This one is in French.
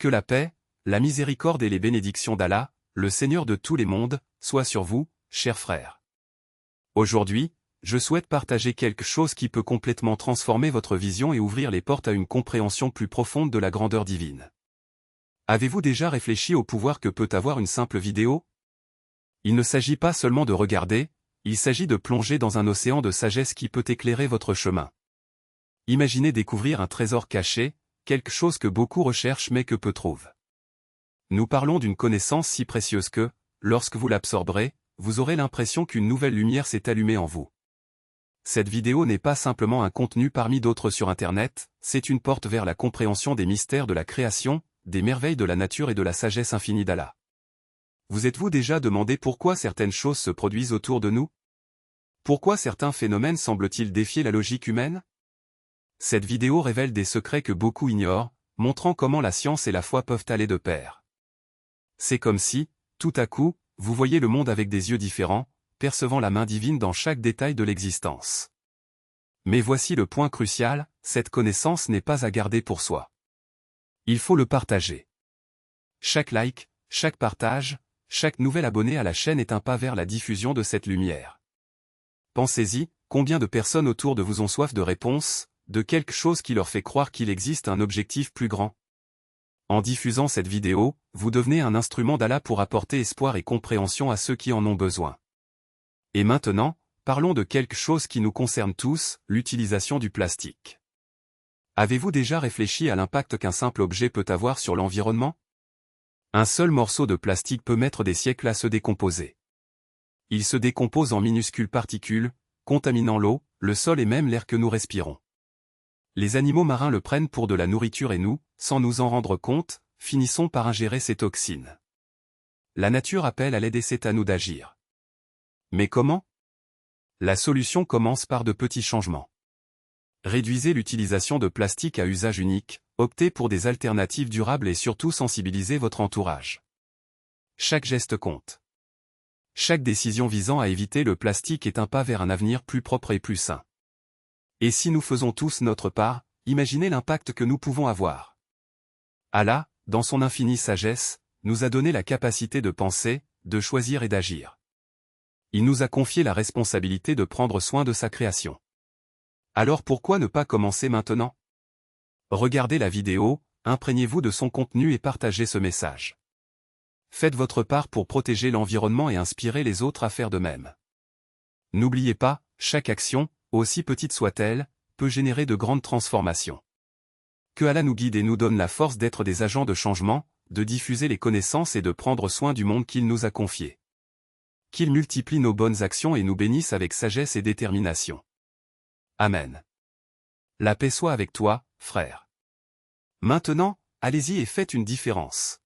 Que la paix, la miséricorde et les bénédictions d'Allah, le Seigneur de tous les mondes, soient sur vous, chers frères. Aujourd'hui, je souhaite partager quelque chose qui peut complètement transformer votre vision et ouvrir les portes à une compréhension plus profonde de la grandeur divine. Avez-vous déjà réfléchi au pouvoir que peut avoir une simple vidéo? Il ne s'agit pas seulement de regarder, il s'agit de plonger dans un océan de sagesse qui peut éclairer votre chemin. Imaginez découvrir un trésor caché, quelque chose que beaucoup recherchent mais que peu trouvent. Nous parlons d'une connaissance si précieuse que, lorsque vous l'absorberez, vous aurez l'impression qu'une nouvelle lumière s'est allumée en vous. Cette vidéo n'est pas simplement un contenu parmi d'autres sur Internet, c'est une porte vers la compréhension des mystères de la création, des merveilles de la nature et de la sagesse infinie d'Allah. Vous êtes-vous déjà demandé pourquoi certaines choses se produisent autour de nous? Pourquoi certains phénomènes semblent-ils défier la logique humaine? Cette vidéo révèle des secrets que beaucoup ignorent, montrant comment la science et la foi peuvent aller de pair. C'est comme si, tout à coup, vous voyez le monde avec des yeux différents, percevant la main divine dans chaque détail de l'existence. Mais voici le point crucial, cette connaissance n'est pas à garder pour soi. Il faut le partager. Chaque like, chaque partage, chaque nouvel abonné à la chaîne est un pas vers la diffusion de cette lumière. Pensez-y, combien de personnes autour de vous ont soif de réponses, de quelque chose qui leur fait croire qu'il existe un objectif plus grand? En diffusant cette vidéo, vous devenez un instrument d'Allah pour apporter espoir et compréhension à ceux qui en ont besoin. Et maintenant, parlons de quelque chose qui nous concerne tous, l'utilisation du plastique. Avez-vous déjà réfléchi à l'impact qu'un simple objet peut avoir sur l'environnement? Un seul morceau de plastique peut mettre des siècles à se décomposer. Il se décompose en minuscules particules, contaminant l'eau, le sol et même l'air que nous respirons. Les animaux marins le prennent pour de la nourriture et nous, sans nous en rendre compte, finissons par ingérer ces toxines. La nature appelle à l'aide et c'est à nous d'agir. Mais comment? La solution commence par de petits changements. Réduisez l'utilisation de plastique à usage unique, optez pour des alternatives durables et surtout sensibilisez votre entourage. Chaque geste compte. Chaque décision visant à éviter le plastique est un pas vers un avenir plus propre et plus sain. Et si nous faisons tous notre part, imaginez l'impact que nous pouvons avoir. Allah, dans son infinie sagesse, nous a donné la capacité de penser, de choisir et d'agir. Il nous a confié la responsabilité de prendre soin de sa création. Alors pourquoi ne pas commencer maintenant? Regardez la vidéo, imprégnez-vous de son contenu et partagez ce message. Faites votre part pour protéger l'environnement et inspirer les autres à faire de même. N'oubliez pas, chaque action, aussi petite soit-elle, peut générer de grandes transformations. Que Allah nous guide et nous donne la force d'être des agents de changement, de diffuser les connaissances et de prendre soin du monde qu'il nous a confié. Qu'il multiplie nos bonnes actions et nous bénisse avec sagesse et détermination. Amen. La paix soit avec toi, frère. Maintenant, allez-y et faites une différence.